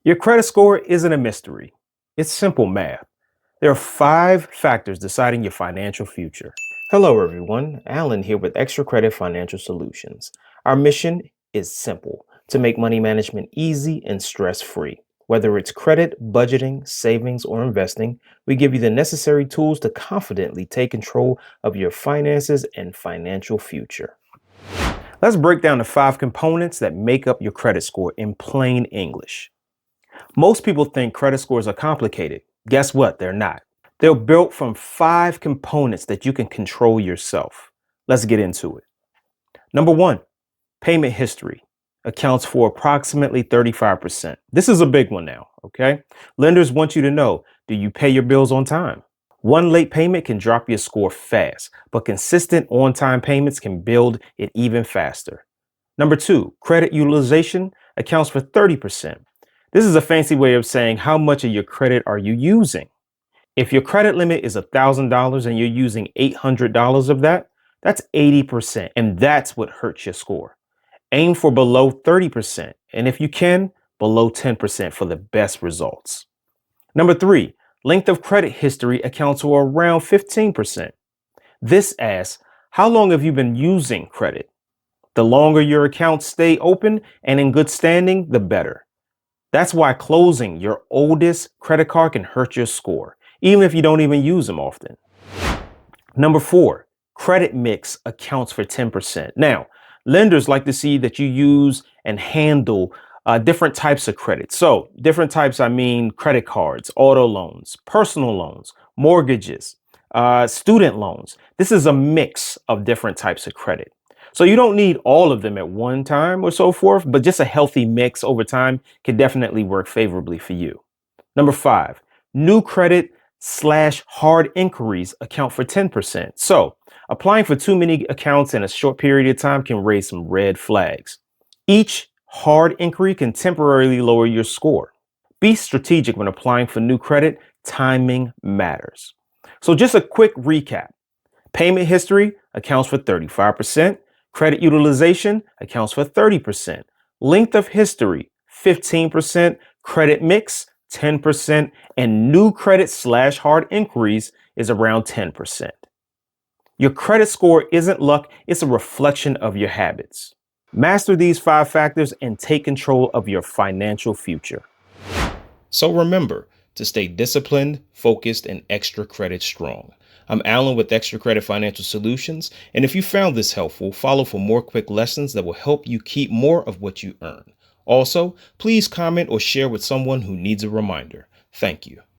Your credit score isn't a mystery. It's simple math. There are 5 factors deciding your financial future. Hello, everyone. Alan here with Extra Credit Financial Solutions. Our mission is simple: to make money management easy and stress-free. Whether it's credit, budgeting, savings, or investing, we give you the necessary tools to confidently take control of your finances and financial future. Let's break down the 5 components that make up your credit score in plain English. Most people think credit scores are complicated. Guess what? They're not. They're built from 5 components that you can control yourself. Let's get into it. Number 1, payment history accounts for approximately 35%. This is a big one now, okay? Lenders want you to know, do you pay your bills on time? One late payment can drop your score fast, but consistent on-time payments can build it even faster. Number 2, credit utilization accounts for 30%. This is a fancy way of saying how much of your credit are you using. If your credit limit is $1,000 and you're using $800 of that, that's 80%, and that's what hurts your score. Aim for below 30%, and if you can, below 10% for the best results. Number 3, length of credit history accounts for around 15%. This asks, how long have you been using credit? The longer your accounts stay open and in good standing, the better. That's why closing your oldest credit card can hurt your score, even if you don't even use them often. Number 4, credit mix accounts for 10%. Now, lenders like to see that you use and handle different types of credit. So different types, I mean credit cards, auto loans, personal loans, mortgages, student loans. This is a mix of different types of credit. So you don't need all of them at one time or so forth, but just a healthy mix over time can definitely work favorably for you. Number 5, new credit / hard inquiries account for 10%. So applying for too many accounts in a short period of time can raise some red flags. Each hard inquiry can temporarily lower your score. Be strategic when applying for new credit. Timing matters. So just a quick recap. Payment history accounts for 35%. Credit utilization accounts for 30%. Length of history, 15%. Credit mix, 10%. And new credit / hard inquiries is around 10%. Your credit score isn't luck, it's a reflection of your habits. Master these 5 factors and take control of your financial future. So remember to stay disciplined, focused, and extra credit strong. I'm Alan with Extra Credit Financial Solutions, and if you found this helpful, follow for more quick lessons that will help you keep more of what you earn. Also, please comment or share with someone who needs a reminder. Thank you.